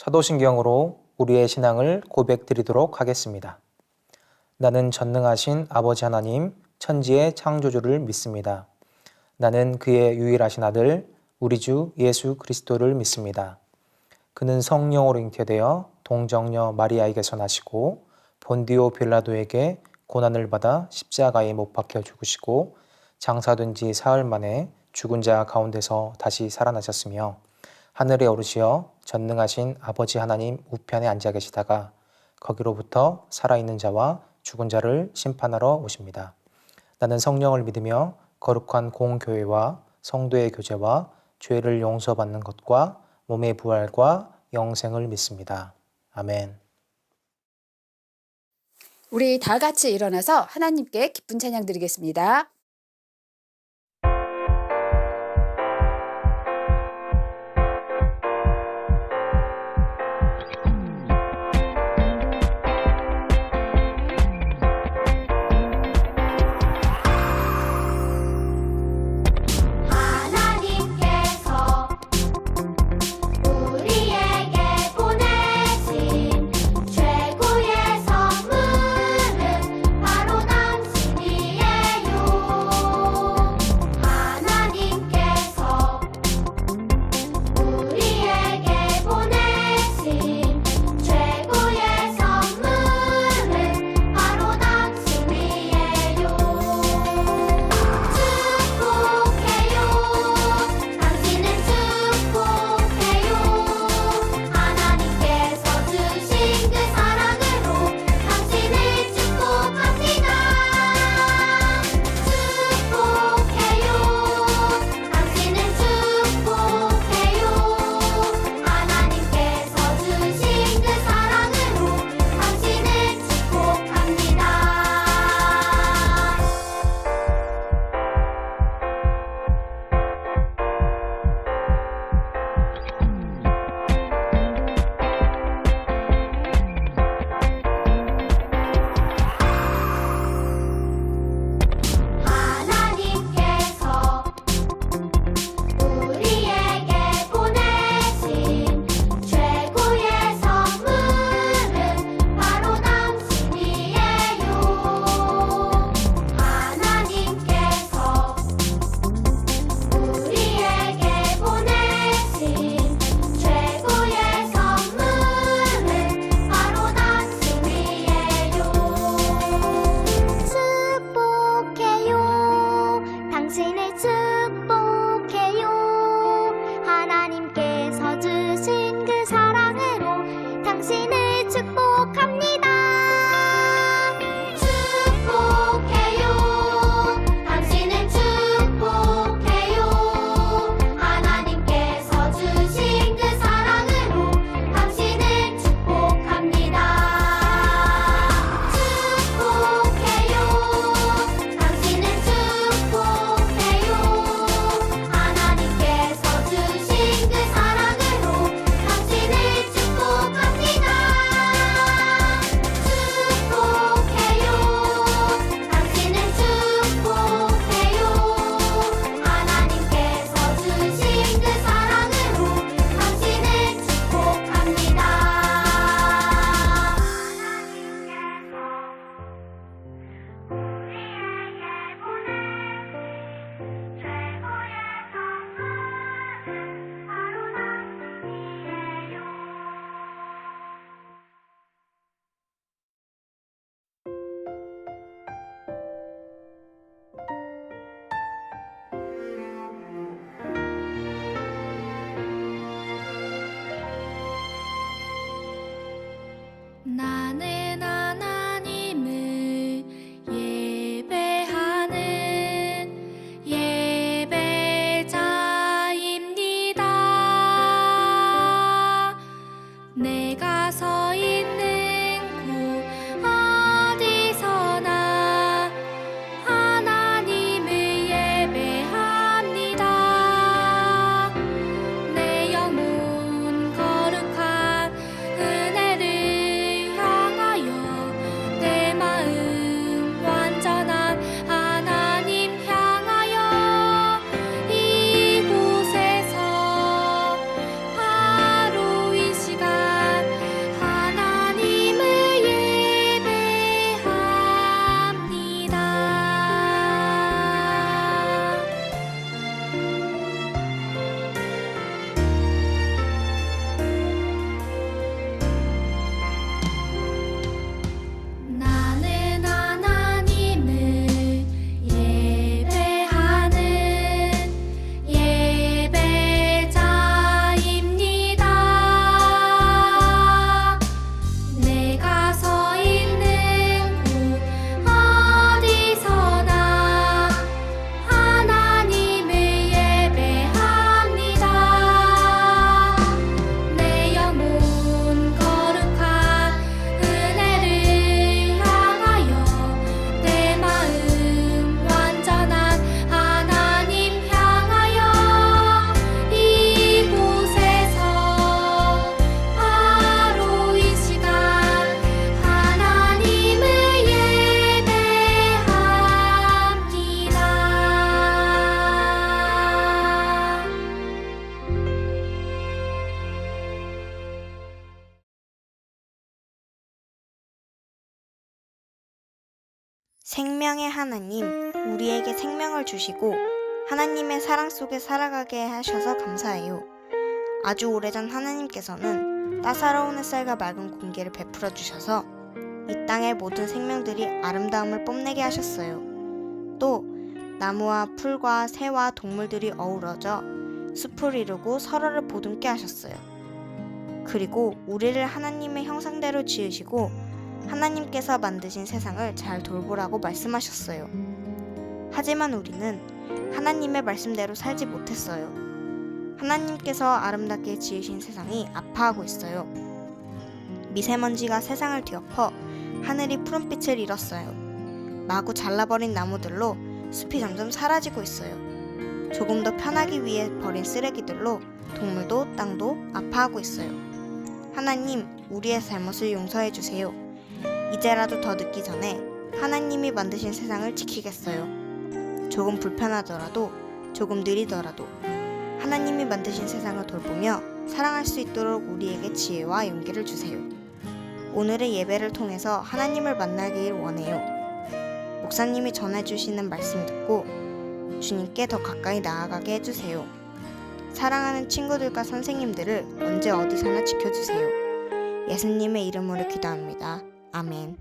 사도신경으로 우리의 신앙을 고백드리도록 하겠습니다. 나는 전능하신 아버지 하나님, 천지의 창조주를 믿습니다. 나는 그의 유일하신 아들, 우리 주 예수 그리스도를 믿습니다. 그는 성령으로 잉태되어 동정녀 마리아에게서 나시고 본디오 빌라도에게 고난을 받아 십자가에 못 박혀 죽으시고 장사된 지 사흘 만에 죽은 자 가운데서 다시 살아나셨으며 하늘에 오르시어 전능하신 아버지 하나님 우편에 앉아 계시다가 거기로부터 살아있는 자와 죽은 자를 심판하러 오십니다. 나는 성령을 믿으며 거룩한 공교회와 성도의 교제와 죄를 용서받는 것과 몸의 부활과 영생을 믿습니다. 아멘. 우리 다 같이 일어나서 하나님께 기쁜 찬양 드리겠습니다. 바로 당신이에요. 생명의 하나님, 우리에게 생명을 주시고 하나님의 사랑 속에 살아가게 하셔서 감사해요. 아주 오래전 하나님께서는 따사로운 햇살과 맑은 공기를 베풀어 주셔서 이 땅의 모든 생명들이 아름다움을 뽐내게 하셨어요. 또 나무와 풀과 새와 동물들이 어우러져 숲을 이루고 서로를 보듬게 하셨어요. 그리고 우리를 하나님의 형상대로 지으시고 하나님께서 만드신 세상을 잘 돌보라고 말씀하셨어요. 하지만 우리는 하나님의 말씀대로 살지 못했어요. 하나님께서 아름답게 지으신 세상이 아파하고 있어요. 미세먼지가 세상을 뒤엎어 하늘이 푸른빛을 잃었어요. 마구 잘라버린 나무들로 숲이 점점 사라지고 있어요. 조금 더 편하기 위해 버린 쓰레기들로 동물도 땅도 아파하고 있어요. 하나님, 우리의 잘못을 용서해 주세요. 이제라도 더 늦기 전에 하나님이 만드신 세상을 지키겠어요. 조금 불편하더라도, 조금 느리더라도 하나님이 만드신 세상을 돌보며 사랑할 수 있도록 우리에게 지혜와 용기를 주세요. 오늘의 예배를 통해서 하나님을 만나길 원해요. 목사님이 전해주시는 말씀 듣고 주님께 더 가까이 나아가게 해주세요. 사랑하는 친구들과 선생님들을 언제 어디서나 지켜주세요. 예수님의 이름으로 기도합니다. 아멘.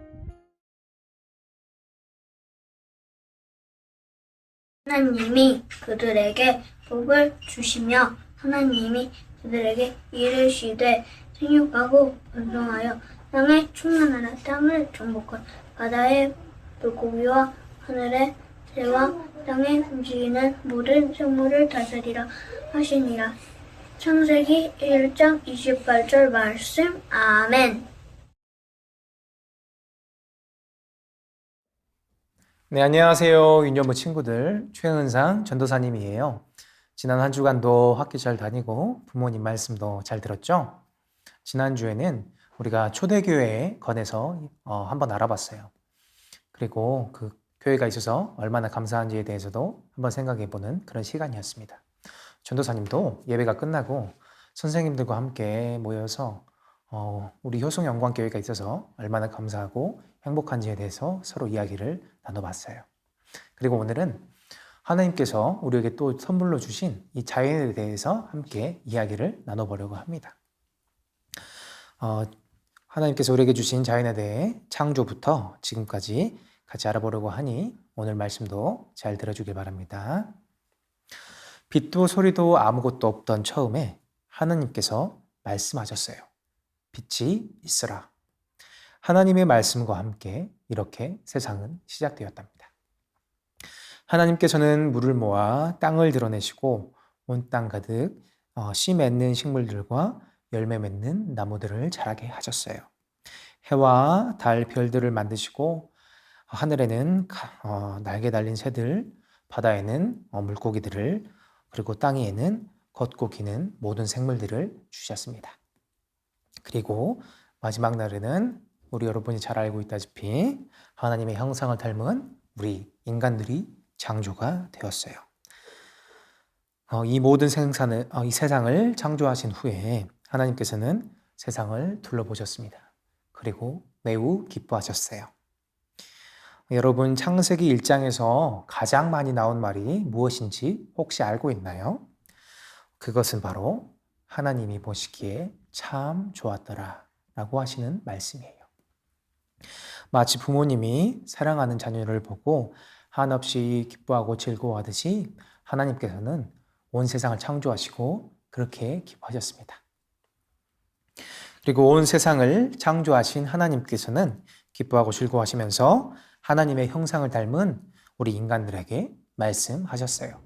하나님이 그들에게 복을 주시며 하나님이 그들에게 이르시되 생육하고 번성하여 땅에 충만하라. 땅을 정복한 바다의 물고기와 하늘의 새와 땅에 움직이는 모든 생물을 다스리라 하시니라. 창세기 1장 28절 말씀. 아멘. 네, 안녕하세요. 윤여부 친구들. 최은상 전도사님이에요. 지난 한 주간도 학교 잘 다니고 부모님 말씀도 잘 들었죠? 지난주에는 우리가 초대교회에 관해서 한번 알아봤어요. 그리고 그 교회가 있어서 얼마나 감사한지에 대해서도 한번 생각해보는 그런 시간이었습니다. 전도사님도 예배가 끝나고 선생님들과 함께 모여서 우리 효성영광교회가 있어서 얼마나 감사하고 행복한지에 대해서 서로 이야기를 나눠봤어요. 그리고 오늘은 하나님께서 우리에게 또 선물로 주신 이 자연에 대해서 함께 이야기를 나눠보려고 합니다. 하나님께서 우리에게 주신 자연에 대해 창조부터 지금까지 같이 알아보려고 하니 오늘 말씀도 잘 들어주길 바랍니다. 빛도 소리도 아무것도 없던 처음에 하나님께서 말씀하셨어요. 빛이 있으라. 하나님의 말씀과 함께 이렇게 세상은 시작되었답니다. 하나님께서는 물을 모아 땅을 드러내시고 온 땅 가득 씨 맺는 식물들과 열매 맺는 나무들을 자라게 하셨어요. 해와 달, 별들을 만드시고 하늘에는 날개 달린 새들, 바다에는 물고기들을, 그리고 땅 위에는 걷고 기는 모든 생물들을 주셨습니다. 그리고 마지막 날에는 우리 여러분이 잘 알고 있다시피 하나님의 형상을 닮은 우리 인간들이 창조가 되었어요. 이 모든 이 세상을 창조하신 후에 하나님께서는 세상을 둘러보셨습니다. 그리고 매우 기뻐하셨어요. 여러분, 창세기 1장에서 가장 많이 나온 말이 무엇인지 혹시 알고 있나요? 그것은 바로 하나님이 보시기에 참 좋았더라 라고 하시는 말씀이에요. 마치 부모님이 사랑하는 자녀를 보고 한없이 기뻐하고 즐거워하듯이 하나님께서는 온 세상을 창조하시고 그렇게 기뻐하셨습니다. 그리고 온 세상을 창조하신 하나님께서는 기뻐하고 즐거워하시면서 하나님의 형상을 닮은 우리 인간들에게 말씀하셨어요.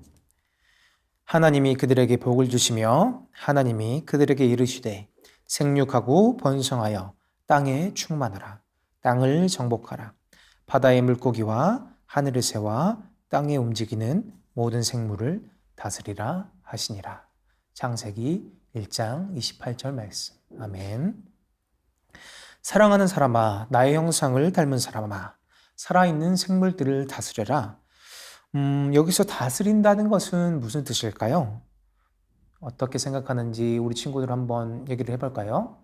하나님이 그들에게 복을 주시며 하나님이 그들에게 이르시되 생육하고 번성하여 땅에 충만하라. 땅을 정복하라. 바다의 물고기와 하늘의 새와 땅에 움직이는 모든 생물을 다스리라 하시니라. 창세기 1장 28절 말씀. 아멘. 사랑하는 사람아, 나의 형상을 닮은 사람아, 살아있는 생물들을 다스려라. 여기서 다스린다는 것은 무슨 뜻일까요? 어떻게 생각하는지 우리 친구들 한번 얘기를 해볼까요?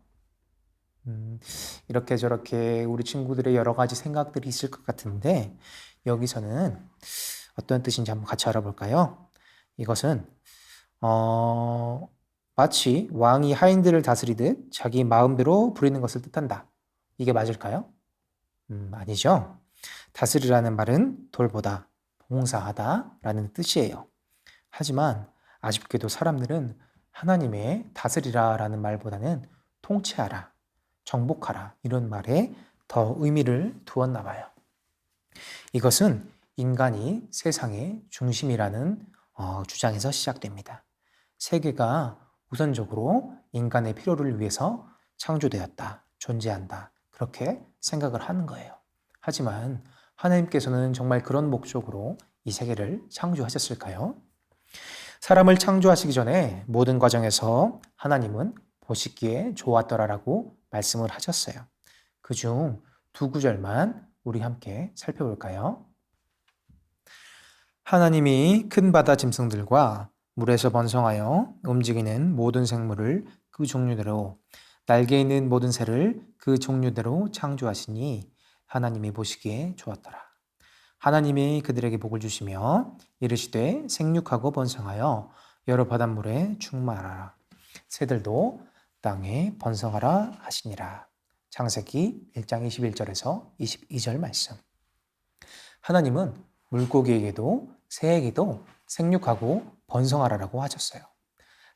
이렇게 저렇게 우리 친구들의 여러 가지 생각들이 있을 것 같은데 여기서는 어떤 뜻인지 한번 같이 알아볼까요? 이것은 마치 왕이 하인들을 다스리듯 자기 마음대로 부리는 것을 뜻한다. 이게 맞을까요? 아니죠. 다스리라는 말은 돌보다, 봉사하다 라는 뜻이에요. 하지만 아쉽게도 사람들은 하나님의 다스리라 라는 말보다는 통치하라, 정복하라 이런 말에 더 의미를 두었나 봐요. 이것은 인간이 세상의 중심이라는 주장에서 시작됩니다. 세계가 우선적으로 인간의 필요를 위해서 창조되었다, 존재한다 그렇게 생각을 하는 거예요. 하지만 하나님께서는 정말 그런 목적으로 이 세계를 창조하셨을까요? 사람을 창조하시기 전에 모든 과정에서 하나님은 보시기에 좋았더라라고 말씀을 하셨어요. 그중 두 구절만 우리 함께 살펴볼까요? 하나님이 큰 바다 짐승들과 물에서 번성하여 움직이는 모든 생물을 그 종류대로 날개 있는 모든 새를 그 종류대로 창조하시니 하나님이 보시기에 좋았더라. 하나님이 그들에게 복을 주시며 이르시되 생육하고 번성하여 여러 바닷물에 충만하라. 새들도 땅에 번성하라 하시니라. 창세기 1장 21절에서 22절 말씀. 하나님은 물고기에게도 새에게도 생육하고 번성하라라고 하셨어요.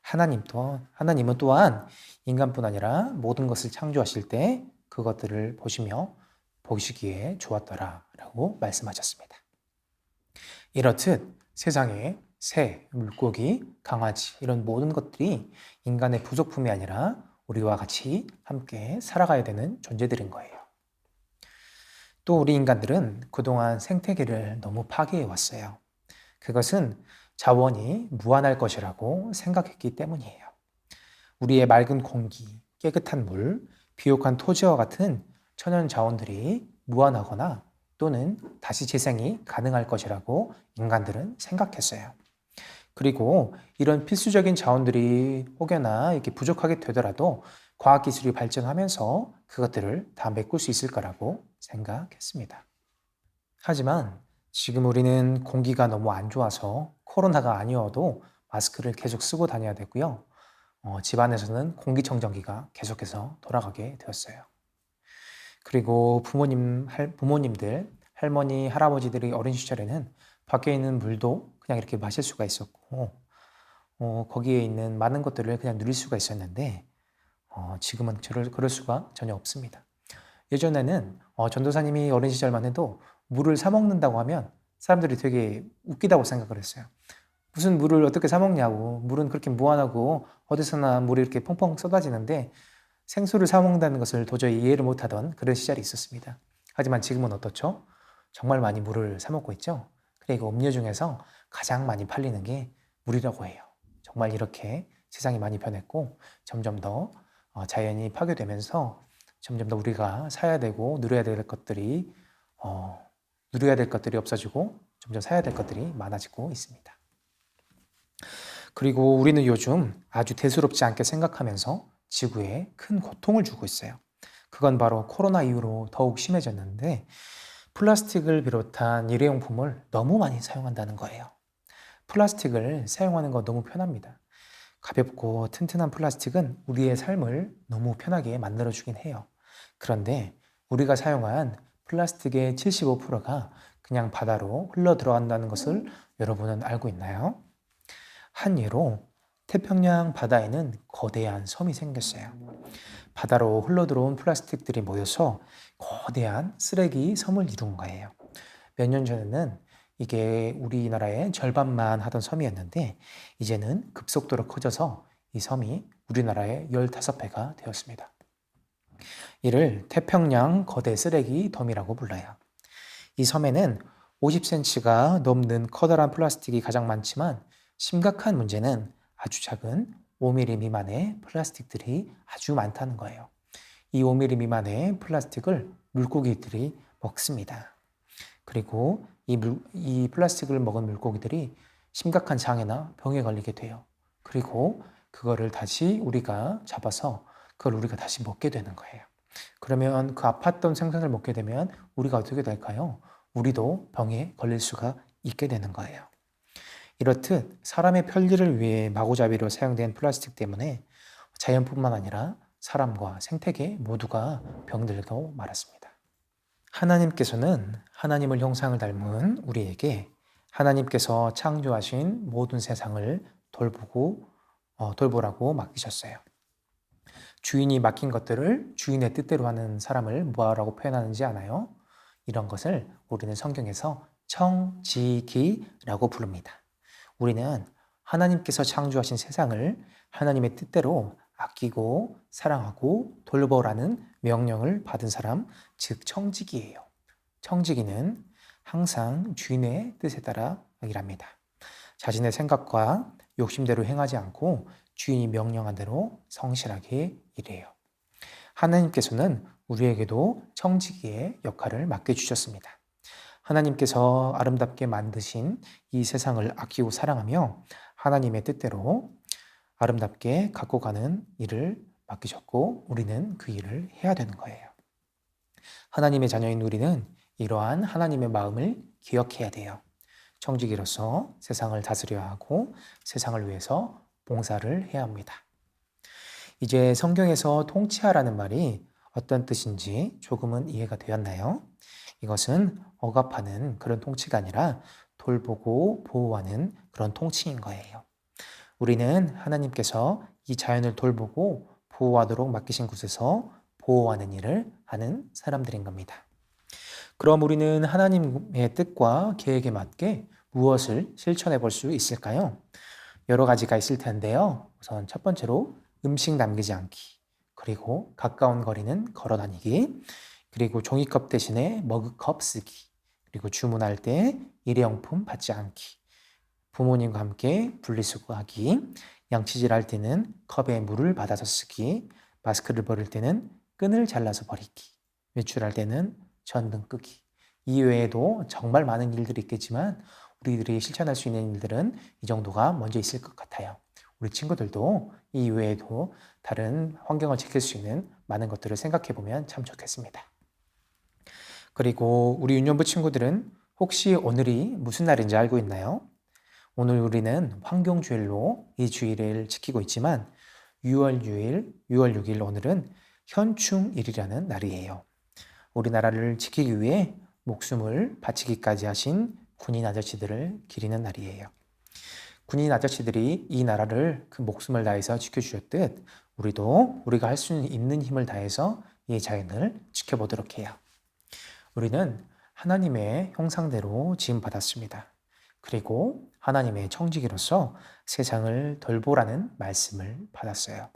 하나님은 또한 인간뿐 아니라 모든 것을 창조하실 때 그것들을 보시며 보시기에 좋았더라라고 말씀하셨습니다. 이렇듯 세상에 새, 물고기, 강아지 이런 모든 것들이 인간의 부속품이 아니라 우리와 같이 함께 살아가야 되는 존재들인 거예요. 또 우리 인간들은 그동안 생태계를 너무 파괴해 왔어요. 그것은 자원이 무한할 것이라고 생각했기 때문이에요. 우리의 맑은 공기, 깨끗한 물, 비옥한 토지와 같은 천연 자원들이 무한하거나 또는 다시 재생이 가능할 것이라고 인간들은 생각했어요. 그리고 이런 필수적인 자원들이 혹여나 이렇게 부족하게 되더라도 과학기술이 발전하면서 그것들을 다 메꿀 수 있을 거라고 생각했습니다. 하지만 지금 우리는 공기가 너무 안 좋아서 코로나가 아니어도 마스크를 계속 쓰고 다녀야 되고요. 집안에서는 공기청정기가 계속해서 돌아가게 되었어요. 그리고 부모님들, 할머니, 할아버지들이 어린 시절에는 밖에 있는 물도 그냥 이렇게 마실 수가 있었고 거기에 있는 많은 것들을 그냥 누릴 수가 있었는데 지금은 그럴 수가 전혀 없습니다. 예전에는 전도사님이 어린 시절만 해도 물을 사 먹는다고 하면 사람들이 되게 웃기다고 생각을 했어요. 무슨 물을 어떻게 사 먹냐고, 물은 그렇게 무한하고 어디서나 물이 이렇게 펑펑 쏟아지는데 생수를 사 먹는다는 것을 도저히 이해를 못하던 그런 시절이 있었습니다. 하지만 지금은 어떻죠? 정말 많이 물을 사 먹고 있죠. 그리고 음료 중에서 가장 많이 팔리는 게 물이라고 해요. 정말 이렇게 세상이 많이 변했고 점점 더 자연이 파괴되면서 점점 더 우리가 사야 되고 누려야 될 것들이 없어지고 점점 사야 될 것들이 많아지고 있습니다. 그리고 우리는 요즘 아주 대수롭지 않게 생각하면서 지구에 큰 고통을 주고 있어요. 그건 바로 코로나 이후로 더욱 심해졌는데 플라스틱을 비롯한 일회용품을 너무 많이 사용한다는 거예요. 플라스틱을 사용하는 거 너무 편합니다. 가볍고 튼튼한 플라스틱은 우리의 삶을 너무 편하게 만들어주긴 해요. 그런데 우리가 사용한 플라스틱의 75%가 그냥 바다로 흘러 들어간다는 것을 여러분은 알고 있나요? 한 예로 태평양 바다에는 거대한 섬이 생겼어요. 바다로 흘러들어온 플라스틱들이 모여서 거대한 쓰레기 섬을 이룬 거예요. 몇 년 전에는 이게 우리나라의 절반만 하던 섬이었는데 이제는 급속도로 커져서 이 섬이 우리나라의 15배가 되었습니다. 이를 태평양 거대 쓰레기 덤이라고 불러요. 이 섬에는 50cm가 넘는 커다란 플라스틱이 가장 많지만 심각한 문제는 아주 작은 5mm 미만의 플라스틱들이 아주 많다는 거예요. 이 5mm 미만의 플라스틱을 물고기들이 먹습니다. 그리고 이 플라스틱을 먹은 물고기들이 심각한 장애나 병에 걸리게 돼요. 그리고 그거를 다시 우리가 잡아서 그걸 우리가 다시 먹게 되는 거예요. 그러면 그 아팠던 생선을 먹게 되면 우리가 어떻게 될까요? 우리도 병에 걸릴 수가 있게 되는 거예요. 이렇듯 사람의 편리를 위해 마구잡이로 사용된 플라스틱 때문에 자연뿐만 아니라 사람과 생태계 모두가 병들고 말았습니다. 하나님께서는 하나님을 형상을 닮은 우리에게 하나님께서 창조하신 모든 세상을 돌보라고 맡기셨어요. 주인이 맡긴 것들을 주인의 뜻대로 하는 사람을 뭐라고 표현하는지 아나요? 이런 것을 우리는 성경에서 청지기라고 부릅니다. 우리는 하나님께서 창조하신 세상을 하나님의 뜻대로 아끼고 사랑하고 돌보라는 명령을 받은 사람, 즉 청지기예요. 청지기는 항상 주인의 뜻에 따라 일합니다. 자신의 생각과 욕심대로 행하지 않고 주인이 명령한 대로 성실하게 일해요. 하나님께서는 우리에게도 청지기의 역할을 맡겨주셨습니다. 하나님께서 아름답게 만드신 이 세상을 아끼고 사랑하며 하나님의 뜻대로 아름답게 갖고 가는 일을 맡기셨고 우리는 그 일을 해야 되는 거예요. 하나님의 자녀인 우리는 이러한 하나님의 마음을 기억해야 돼요. 청지기로서 세상을 다스려야 하고 세상을 위해서 봉사를 해야 합니다. 이제 성경에서 통치하라는 말이 어떤 뜻인지 조금은 이해가 되었나요? 이것은 억압하는 그런 통치가 아니라 돌보고 보호하는 그런 통치인 거예요. 우리는 하나님께서 이 자연을 돌보고 보호하도록 맡기신 곳에서 보호하는 일을 하는 사람들인 겁니다. 그럼 우리는 하나님의 뜻과 계획에 맞게 무엇을 실천해 볼 수 있을까요? 여러 가지가 있을 텐데요. 우선 첫 번째로 음식 남기지 않기, 그리고 가까운 거리는 걸어 다니기, 그리고 종이컵 대신에 머그컵 쓰기, 그리고 주문할 때 일회용품 받지 않기, 부모님과 함께 분리수거하기, 양치질할 때는 컵에 물을 받아서 쓰기, 마스크를 버릴 때는 끈을 잘라서 버리기, 외출할 때는 전등 끄기. 이 외에도 정말 많은 일들이 있겠지만 우리들이 실천할 수 있는 일들은 이 정도가 먼저 있을 것 같아요. 우리 친구들도 이 외에도 다른 환경을 지킬 수 있는 많은 것들을 생각해 보면 참 좋겠습니다. 그리고 우리 유년부 친구들은 혹시 오늘이 무슨 날인지 알고 있나요? 오늘 우리는 환경주일로 이 주일을 지키고 있지만 6월 6일 오늘은 현충일이라는 날이에요. 우리나라를 지키기 위해 목숨을 바치기까지 하신 군인 아저씨들을 기리는 날이에요. 군인 아저씨들이 이 나라를 그 목숨을 다해서 지켜주셨듯 우리도 우리가 할 수 있는 힘을 다해서 이 자연을 지켜보도록 해요. 우리는 하나님의 형상대로 지음받았습니다. 그리고 하나님의 청지기로서 세상을 돌보라는 말씀을 받았어요.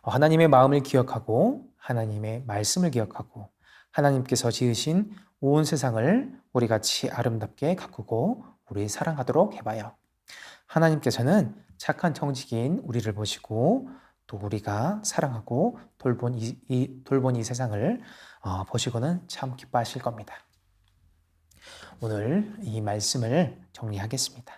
하나님의 마음을 기억하고 하나님의 말씀을 기억하고 하나님께서 지으신 온 세상을 우리 같이 아름답게 가꾸고 우리 사랑하도록 해봐요. 하나님께서는 착한 청지기인 우리를 보시고 또 우리가 사랑하고 돌본 이 세상을 보시고는 참 기뻐하실 겁니다. 오늘 이 말씀을 정리하겠습니다.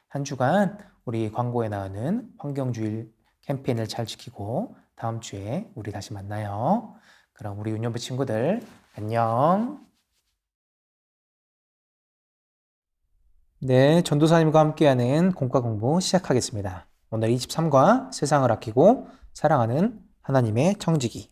한 주간 우리 광고에 나오는 환경주일 캠페인을 잘 지키고 다음 주에 우리 다시 만나요. 그럼 우리 유년부 친구들 안녕. 네, 전도사님과 함께하는 공과 공부 시작하겠습니다. 오늘 23과 세상을 아끼고 사랑하는 하나님의 청지기.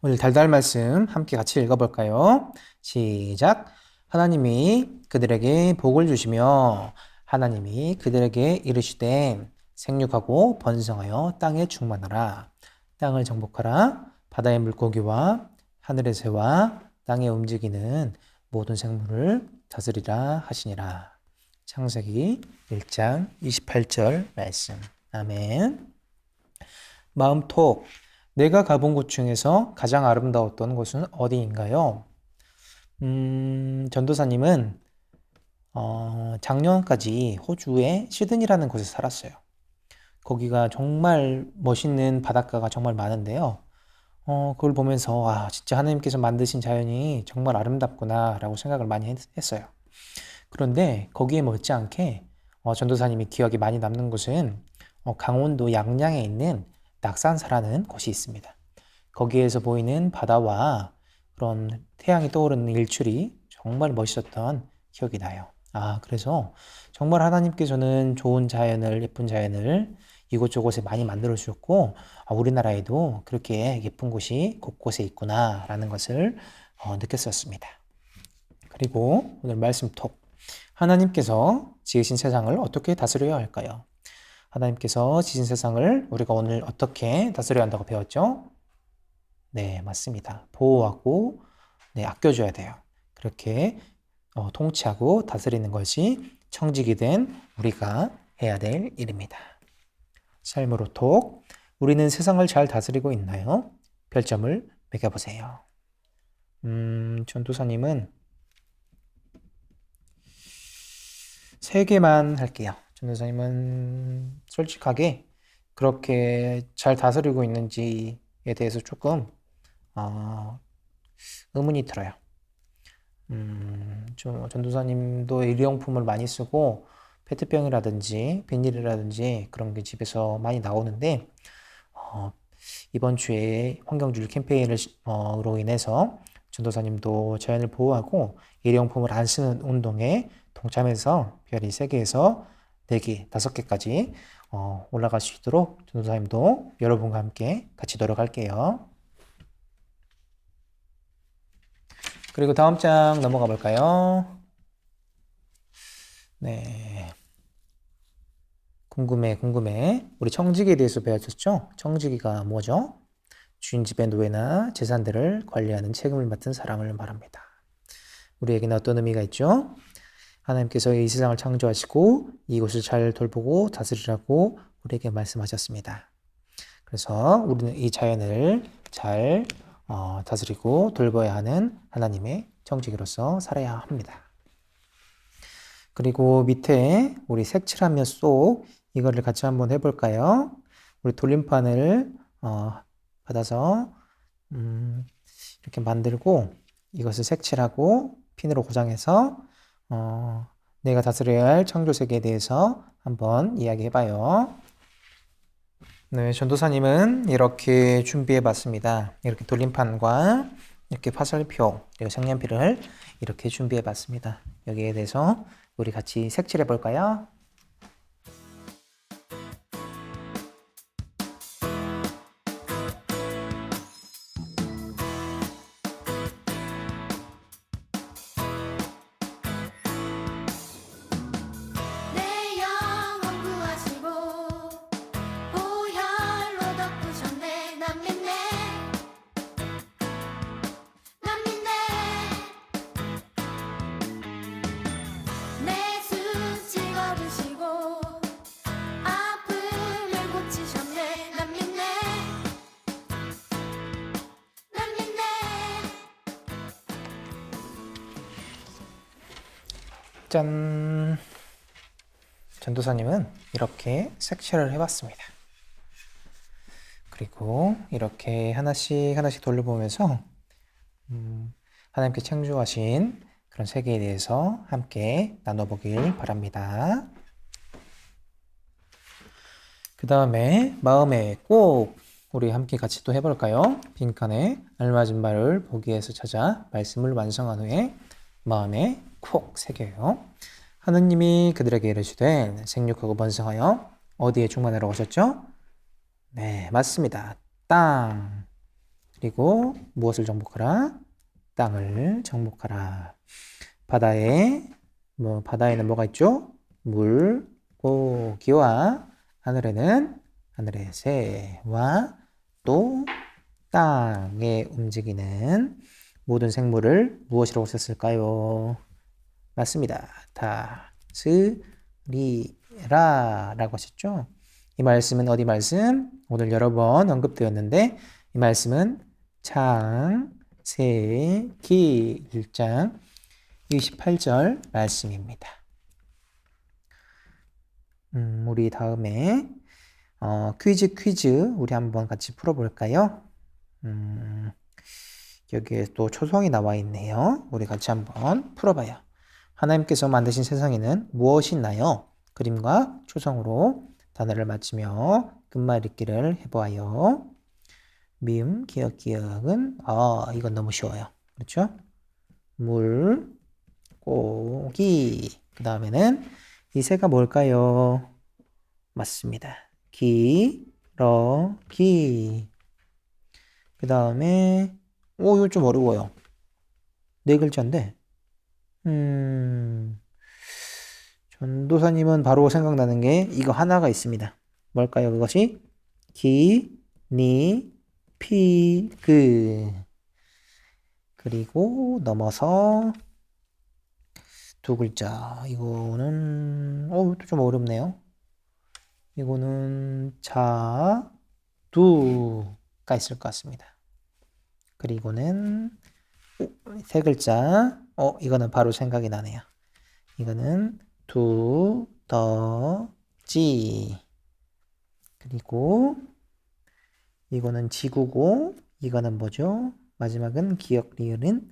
오늘 달달 말씀 함께 같이 읽어볼까요? 시작. 하나님이 그들에게 복을 주시며 하나님이 그들에게 이르시되 생육하고 번성하여 땅에 충만하라. 땅을 정복하라. 바다의 물고기와 하늘의 새와 땅에 움직이는 모든 생물을 다스리라 하시니라. 창세기 1장 28절 말씀. 아멘. 마음톡. 내가 가본 곳 중에서 가장 아름다웠던 곳은 어디인가요? 전도사님은 작년까지 호주의 시드니라는 곳에 살았어요. 거기가 정말 멋있는 바닷가가 정말 많은데요. 그걸 보면서 진짜 하나님께서 만드신 자연이 정말 아름답구나 라고 생각을 많이 했어요. 그런데 거기에 못지않게 전도사님이 기억에 많이 남는 곳은 강원도 양양에 있는 낙산사라는 곳이 있습니다. 거기에서 보이는 바다와 그런 태양이 떠오르는 일출이 정말 멋있었던 기억이 나요. 그래서 정말 하나님께서는 좋은 자연을, 예쁜 자연을 이곳저곳에 많이 만들어 주셨고, 우리나라에도 그렇게 예쁜 곳이 곳곳에 있구나라는 것을 느꼈었습니다. 그리고 오늘 말씀 톡. 하나님께서 지으신 세상을 어떻게 다스려야 할까요? 하나님께서 지으신 세상을 우리가 오늘 어떻게 다스려야 한다고 배웠죠? 네, 맞습니다. 보호하고 아껴줘야 돼요. 그렇게 통치하고 다스리는 것이 청지기 된 우리가 해야 될 일입니다. 삶으로 톡. 우리는 세상을 잘 다스리고 있나요? 별점을 매겨보세요. 전도사님은 3개만 할게요. 전도사님은 솔직하게 그렇게 잘 다스리고 있는지에 대해서 조금 의문이 들어요. 전도사님도 일회용품을 많이 쓰고 페트병이라든지 비닐이라든지 그런 게 집에서 많이 나오는데 이번 주에 환경주의 캠페인으로 인해서 전도사님도 자연을 보호하고 일회용품을 안 쓰는 운동에 동참해서 별이 3개에서 4개, 5개까지 올라갈 수 있도록 전도사님도 여러분과 함께 같이 노력할게요. 그리고 다음 장 넘어가 볼까요? 네. 궁금해. 우리 청지기에 대해서 배웠었죠? 청지기가 뭐죠? 주인 집의 노예나 재산들을 관리하는 책임을 맡은 사람을 말합니다. 우리에게는 어떤 의미가 있죠? 하나님께서 이 세상을 창조하시고 이곳을 잘 돌보고 다스리라고 우리에게 말씀하셨습니다. 그래서 우리는 이 자연을 잘 다스리고 돌봐야 하는 하나님의 청지기로서 살아야 합니다. 그리고 밑에 우리 색칠하며 쏙 이거를 같이 한번 해볼까요? 우리 돌림판을 받아서 이렇게 만들고 이것을 색칠하고 핀으로 고정해서 내가 다스려야 할 창조세계에 대해서 한번 이야기해봐요. 네, 전도사님은 이렇게 준비해봤습니다. 이렇게 돌림판과 이렇게 화살표 그리고 색연필을 이렇게 준비해봤습니다. 여기에 대해서 우리 같이 색칠해볼까요? 내 영혼 구하시고 보혈로 덮으셨네. 난 믿네 내 수치 걸으시고 아픔을 고치셨네. 난 믿네 짠! 전도사님은 이렇게 색칠을 해봤습니다. 그리고 이렇게 하나씩 돌려보면서 하나님께 창조하신 그런 세계에 대해서 함께 나눠보길 바랍니다. 그 다음에 마음에 꼭 우리 함께 같이 또 해볼까요? 빈칸에 알맞은 말을 보기에서 찾아 말씀을 완성한 후에 마음에 콕 새겨요. 하느님이 그들에게 이르시되 생육하고 번성하여 어디에 충만하라고 하셨죠? 네, 맞습니다. 땅. 그리고 무엇을 정복하라? 땅을 정복하라. 바다에는 뭐가 있죠? 물, 고기와 하늘에는 하늘의 새와 또 땅에 움직이는 모든 생물을 무엇이라고 썼을까요? 맞습니다. 다스리라라고 하셨죠? 이 말씀은 어디 말씀? 오늘 여러 번 언급되었는데 이 말씀은 창세기 1장 28절 말씀입니다. 우리 다음에 퀴즈 우리 한번 같이 풀어볼까요? 여기에 또 초성이 나와 있네요. 우리 같이 한번 풀어봐요. 하나님께서 만드신 세상에는 무엇이 있나요? 그림과 초성으로 단어를 맞추며 끝말잇기를 해보아요. 미음, 기역, 기역은 이건 너무 쉬워요. 그렇죠? 물, 고기. 그 다음에는 이 새가 뭘까요? 맞습니다. 기러기. 그 다음에 이거 좀 어려워요. 네 글자인데 전도사님은 바로 생각나는 게 이거 하나가 있습니다. 뭘까요? 그것이 기니피그. 그리고 넘어서 두 글자. 이거는 이것도 좀 어렵네요. 이거는 자두가 있을 것 같습니다. 그리고는 세 글자. 이거는 바로 생각이 나네요. 이거는 두더지. 그리고 이거는 지구고 이거는 뭐죠? 마지막은 기역 리을은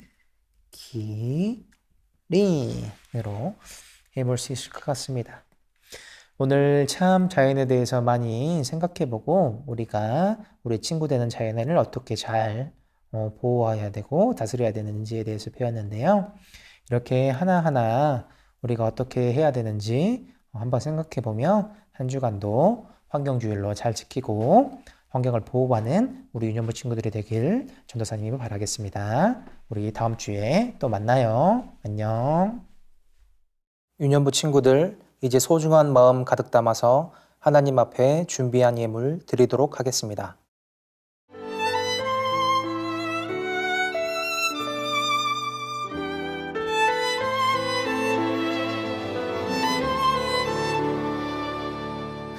기린으로 해볼 수 있을 것 같습니다. 오늘 참 자연에 대해서 많이 생각해보고 우리가 우리 친구 되는 자연을 어떻게 잘 보호해야 되고 다스려야 되는지에 대해서 배웠는데요. 이렇게 하나하나 우리가 어떻게 해야 되는지 한번 생각해보며 한 주간도 환경주의로 잘 지키고 환경을 보호하는 우리 유년부 친구들이 되길 전도사님이 바라겠습니다. 우리 다음 주에 또 만나요. 안녕. 유년부 친구들, 이제 소중한 마음 가득 담아서 하나님 앞에 준비한 예물 드리도록 하겠습니다.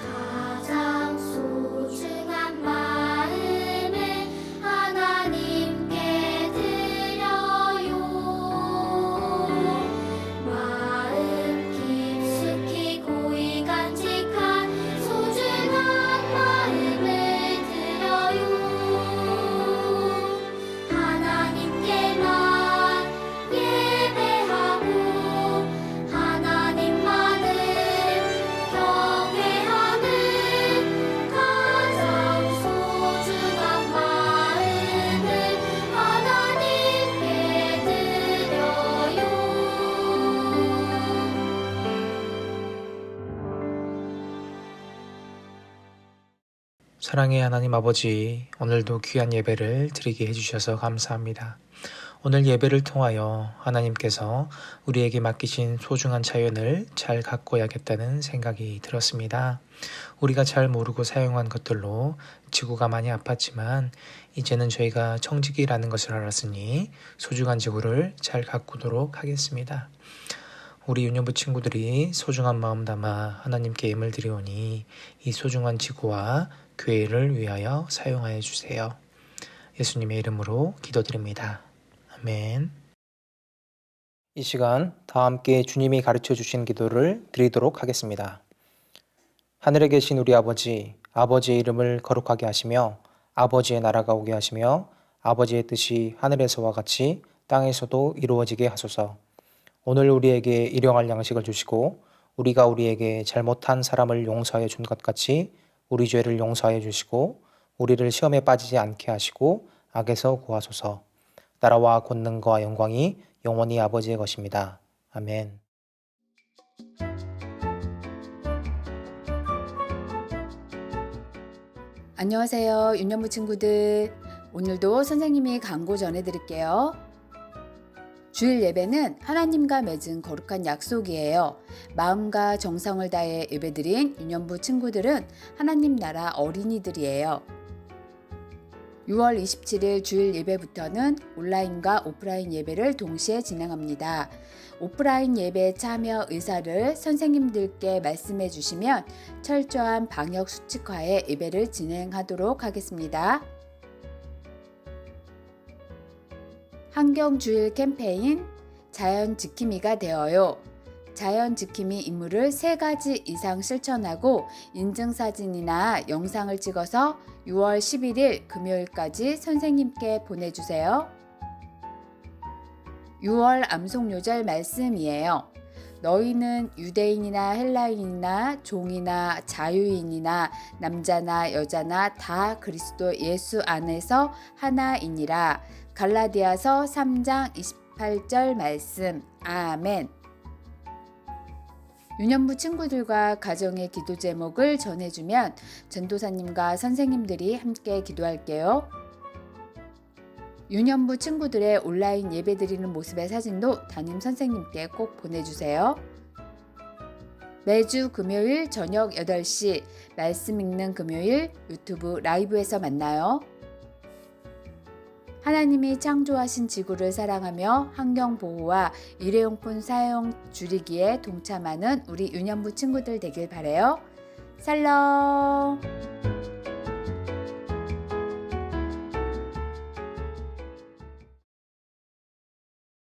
가장 소중한 마음을 하나님께 드려요. 마음 깊숙이 고이 간직한 소중한 마음을 드려요. 하나님께만 예배하고 하나님만을 경외하는 가장 소중한 마음을 하나님께 드려요. 사랑의 하나님 아버지, 오늘도 귀한 예배를 드리게 해주셔서 감사합니다. 오늘 예배를 통하여 하나님께서 우리에게 맡기신 소중한 자연을 잘 가꿔야겠다는 생각이 들었습니다. 우리가 잘 모르고 사용한 것들로 지구가 많이 아팠지만 이제는 저희가 청지기라는 것을 알았으니 소중한 지구를 잘 가꾸도록 하겠습니다. 우리 유년부 친구들이 소중한 마음 담아 하나님께 예물 드리오니 이 소중한 지구와 교회를 위하여 사용하여 주세요. 예수님의 이름으로 기도드립니다. 아멘. 이 시간 다 함께 주님이 가르쳐 주신 기도를 드리도록 하겠습니다. 하늘에 계신 우리 아버지, 아버지의 이름을 거룩하게 하시며 아버지의 나라가 오게 하시며 아버지의 뜻이 하늘에서와 같이 땅에서도 이루어지게 하소서. 오늘 우리에게 일용할 양식을 주시고 우리가 우리에게 잘못한 사람을 용서하여 준 것 같이 우리 죄를 용서하여 주시고 우리를 시험에 빠지지 않게 하시고 악에서 구하소서. 나라와 권능과 영광이 영원히 아버지의 것입니다. 아멘. 안녕하세요, 유년부 친구들. 오늘도 선생님이 광고 전해드릴게요. 주일 예배는 하나님과 맺은 거룩한 약속이에요. 마음과 정성을 다해 예배드린 유년부 친구들은 하나님 나라 어린이들이에요. 6월 27일 주일 예배부터는 온라인과 오프라인 예배를 동시에 진행합니다. 오프라인 예배 참여 의사를 선생님들께 말씀해 주시면 철저한 방역 수칙하에 예배를 진행하도록 하겠습니다. 환경주일 캠페인 자연 지킴이가 되어요. 자연 지킴이 임무를 3가지 이상 실천하고 인증사진이나 영상을 찍어서 6월 11일 금요일까지 선생님께 보내주세요. 6월 암송요절 말씀이에요. 너희는 유대인이나 헬라인이나 종이나 자유인이나 남자나 여자나 다 그리스도 예수 안에서 하나이니라. 갈라디아서 3장 28절 말씀. 아멘. 유년부 친구들과 가정의 기도 제목을 전해주면 전도사님과 선생님들이 함께 기도할게요. 유년부 친구들의 온라인 예배드리는 모습의 사진도 담임 선생님께 꼭 보내주세요. 매주 금요일 저녁 8시 말씀 읽는 금요일 유튜브 라이브에서 만나요. 하나님이 창조하신 지구를 사랑하며 환경보호와 일회용품 사용 줄이기에 동참하는 우리 유년부 친구들 되길 바라요. 살롬!